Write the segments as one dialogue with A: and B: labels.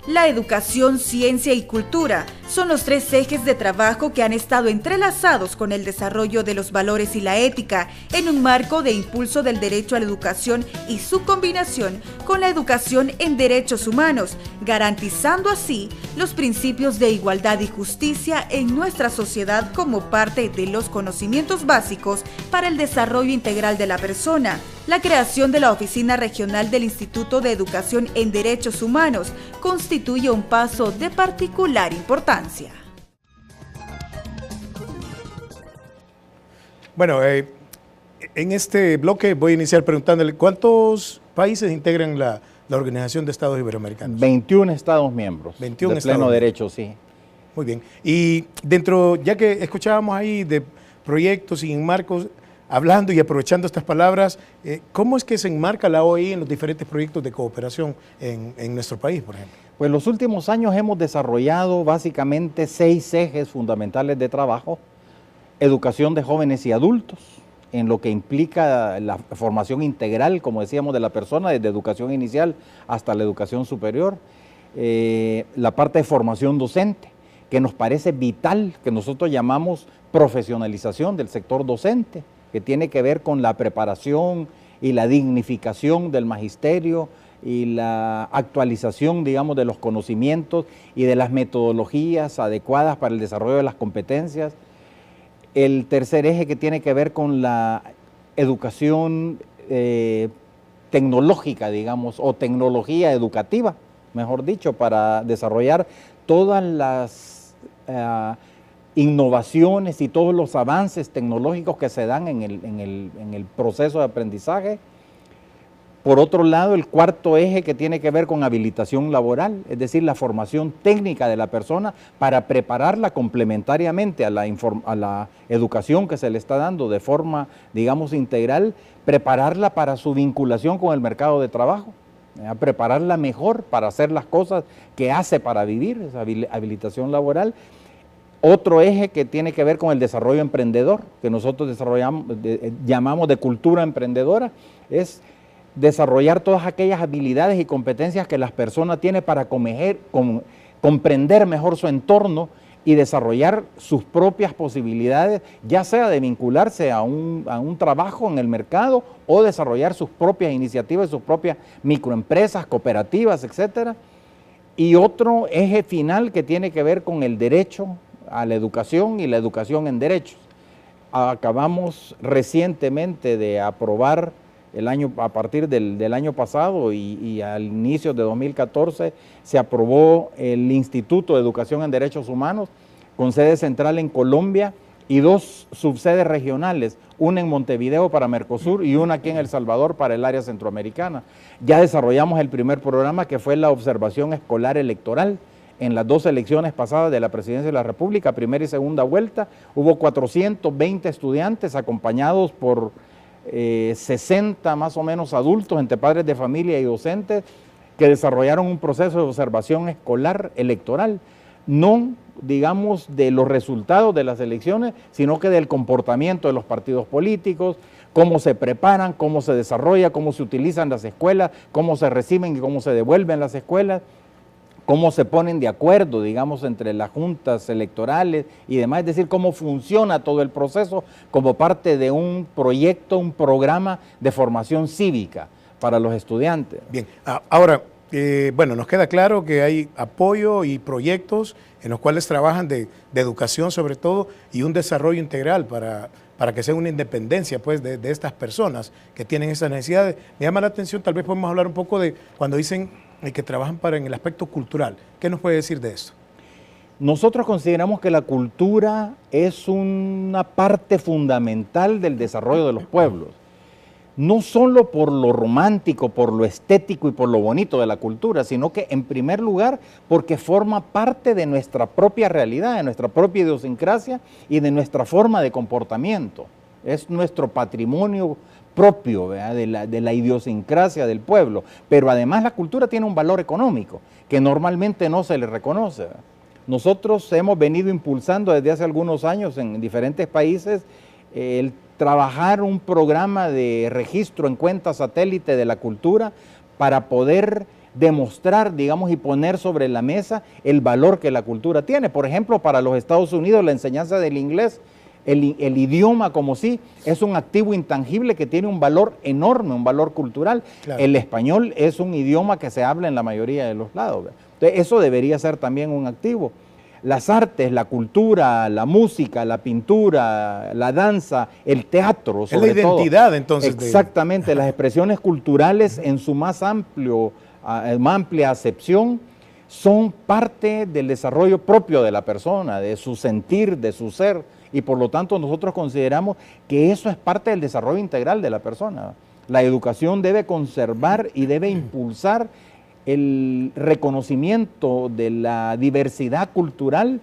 A: La educación, ciencia y cultura son los tres ejes de trabajo que han estado entrelazados con el desarrollo de los valores y la ética en un marco de impulso del derecho a la educación y su combinación con la educación en derechos humanos, garantizando así los principios de igualdad y justicia en nuestra sociedad como parte de los conocimientos básicos para el desarrollo integral de la persona. La creación de la Oficina Regional del Instituto de Educación en Derechos Humanos constituye un paso de particular importancia.
B: Bueno, en este bloque voy a iniciar preguntándole, ¿cuántos países integran la Organización de Estados Iberoamericanos?
C: 21 Estados miembros.
B: 21
C: de pleno derecho, sí.
B: Muy bien. Y dentro, ya que escuchábamos ahí de proyectos y enmarcos, hablando y aprovechando estas palabras, ¿cómo es que se enmarca la OEI en los diferentes proyectos de cooperación en nuestro país, por ejemplo?
C: Pues en los últimos años hemos desarrollado básicamente 6 ejes fundamentales de trabajo: educación de jóvenes y adultos, en lo que implica la formación integral, como decíamos, de la persona, desde educación inicial hasta la educación superior, la parte de formación docente, que nos parece vital, que nosotros llamamos profesionalización del sector docente, que tiene que ver con la preparación y la dignificación del magisterio y la actualización, digamos, de los conocimientos y de las metodologías adecuadas para el desarrollo de las competencias. El tercer eje, que tiene que ver con la educación tecnológica, digamos, o tecnología educativa, mejor dicho, para desarrollar todas las innovaciones y todos los avances tecnológicos que se dan en el proceso de aprendizaje. Por otro lado, el cuarto eje, que tiene que ver con habilitación laboral, es decir, la formación técnica de la persona para prepararla complementariamente a la educación que se le está dando de forma, digamos, integral, prepararla para su vinculación con el mercado de trabajo, prepararla mejor para hacer las cosas que hace para vivir, esa habilitación laboral. Otro eje que tiene que ver con el desarrollo emprendedor, que nosotros llamamos de cultura emprendedora, es desarrollar todas aquellas habilidades y competencias que las personas tienen para comprender mejor su entorno y desarrollar sus propias posibilidades, ya sea de vincularse a un trabajo en el mercado o desarrollar sus propias iniciativas, sus propias microempresas, cooperativas, etcétera. Y otro eje final que tiene que ver con el derecho a la educación y la educación en derechos. Acabamos recientemente de aprobar a partir del año pasado y al inicio de 2014 se aprobó el Instituto de Educación en Derechos Humanos, con sede central en Colombia y 2 subsedes regionales, una en Montevideo para Mercosur y una aquí en El Salvador para el área centroamericana. Ya desarrollamos el primer programa, que fue la observación escolar electoral. En las 2 elecciones pasadas de la Presidencia de la República, primera y segunda vuelta, hubo 420 estudiantes acompañados por 60 más o menos adultos, entre padres de familia y docentes, que desarrollaron un proceso de observación escolar electoral, no, digamos, de los resultados de las elecciones, sino que del comportamiento de los partidos políticos, cómo se preparan, cómo se desarrolla, cómo se utilizan las escuelas, cómo se reciben y cómo se devuelven las escuelas, cómo se ponen de acuerdo, digamos, entre las juntas electorales y demás, es decir, cómo funciona todo el proceso como parte de un proyecto, un programa de formación cívica para los estudiantes.
B: Bien, ahora, bueno, nos queda claro que hay apoyo y proyectos en los cuales trabajan de educación sobre todo y un desarrollo integral para que sea una independencia pues de estas personas que tienen esas necesidades. Me llama la atención, tal vez podemos hablar un poco de cuando dicen que trabajan en el aspecto cultural. ¿Qué nos puede decir de eso?
C: Nosotros consideramos que la cultura es una parte fundamental del desarrollo de los pueblos, no solo por lo romántico, por lo estético y por lo bonito de la cultura, sino que en primer lugar porque forma parte de nuestra propia realidad, de nuestra propia idiosincrasia y de nuestra forma de comportamiento. Es nuestro patrimonio propio, ¿verdad?, de la idiosincrasia del pueblo, pero además la cultura tiene un valor económico que normalmente no se le reconoce, ¿verdad? Nosotros hemos venido impulsando desde hace algunos años en diferentes países el trabajar un programa de registro en cuenta satélite de la cultura para poder demostrar, digamos, y poner sobre la mesa el valor que la cultura tiene. Por ejemplo, para los Estados Unidos la enseñanza del inglés, el idioma como sí, es un activo intangible que tiene un valor enorme, un valor cultural. Claro. El español es un idioma que se habla en la mayoría de los lados. Entonces, eso debería ser también un activo. Las artes, la cultura, la música, la pintura, la danza, el teatro, sobre todo. Es la
B: identidad, entonces.
C: Exactamente, las expresiones culturales en su más amplia acepción son parte del desarrollo propio de la persona, de su sentir, de su ser, y por lo tanto nosotros consideramos que eso es parte del desarrollo integral de la persona. La educación debe conservar y debe impulsar el reconocimiento de la diversidad cultural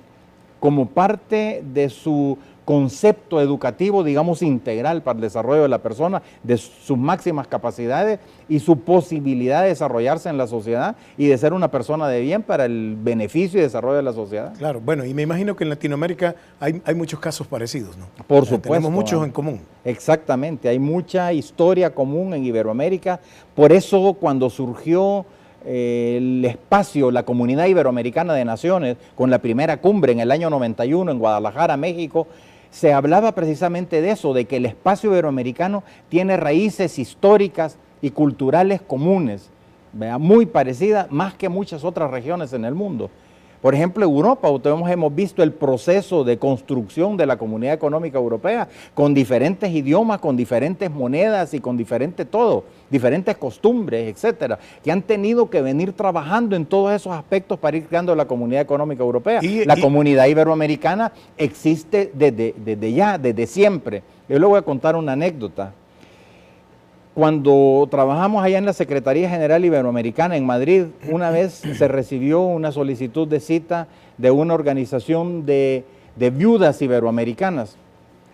C: como parte de su concepto educativo, digamos, integral para el desarrollo de la persona, de sus máximas capacidades y su posibilidad de desarrollarse en la sociedad y de ser una persona de bien para el beneficio y desarrollo de la sociedad.
B: Claro, bueno, y me imagino que en Latinoamérica hay muchos casos parecidos, ¿no?
C: Por supuesto.
B: Tenemos muchos en común.
C: Exactamente, hay mucha historia común en Iberoamérica, por eso cuando surgió el espacio, la Comunidad Iberoamericana de Naciones, con la primera cumbre en el año 91 en Guadalajara, México, se hablaba precisamente de eso, de que el espacio iberoamericano tiene raíces históricas y culturales comunes, ¿verdad? Muy parecidas, más que muchas otras regiones en el mundo. Por ejemplo, Europa, hemos visto el proceso de construcción de la Comunidad Económica Europea con diferentes idiomas, con diferentes monedas y con diferentes costumbres, etcétera, que han tenido que venir trabajando en todos esos aspectos para ir creando la Comunidad Económica Europea. La Comunidad Iberoamericana existe desde siempre. Yo le voy a contar una anécdota. Cuando trabajamos allá en la Secretaría General Iberoamericana en Madrid, una vez se recibió una solicitud de cita de una organización de viudas iberoamericanas.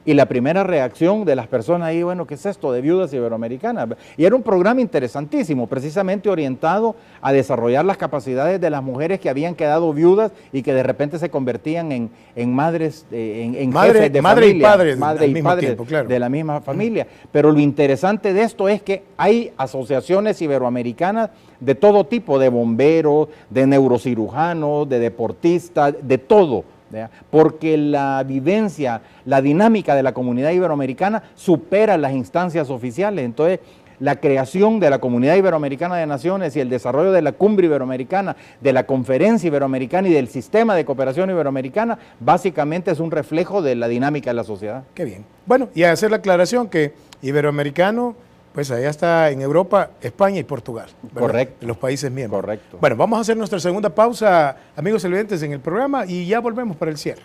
C: Y la primera reacción de las personas ahí, bueno, ¿qué es esto de viudas iberoamericanas? Y era un programa interesantísimo, precisamente orientado a desarrollar las capacidades de las mujeres que habían quedado viudas y que de repente se convertían en madres, en jefes de familia, madre y padre claro, de la misma familia. Pero lo interesante de esto es que hay asociaciones iberoamericanas de todo tipo, de bomberos, de neurocirujanos, de deportistas, de todo. Porque la vivencia, la dinámica de la comunidad iberoamericana supera las instancias oficiales. Entonces, la creación de la Comunidad Iberoamericana de Naciones y el desarrollo de la Cumbre Iberoamericana, de la Conferencia Iberoamericana y del Sistema de Cooperación Iberoamericana, básicamente es un reflejo de la dinámica de la sociedad.
B: Qué bien. Bueno, y a hacer la aclaración que iberoamericano, pues allá está en Europa, España y Portugal. ¿Verdad?
C: Correcto.
B: En los países miembros.
C: Correcto.
B: Bueno, vamos a hacer nuestra segunda pausa, amigos televidentes, en el programa y ya volvemos para el cierre.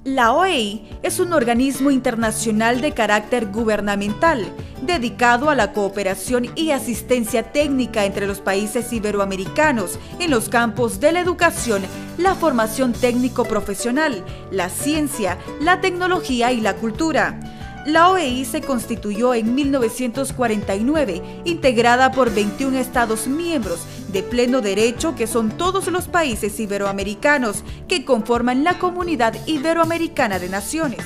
A: La OEI es un organismo internacional de carácter gubernamental, dedicado a la cooperación y asistencia técnica entre los países iberoamericanos en los campos de la educación, la formación técnico-profesional, la ciencia, la tecnología y la cultura. La OEI se constituyó en 1949, integrada por 21 Estados miembros de pleno derecho, que son todos los países iberoamericanos que conforman la Comunidad Iberoamericana de Naciones.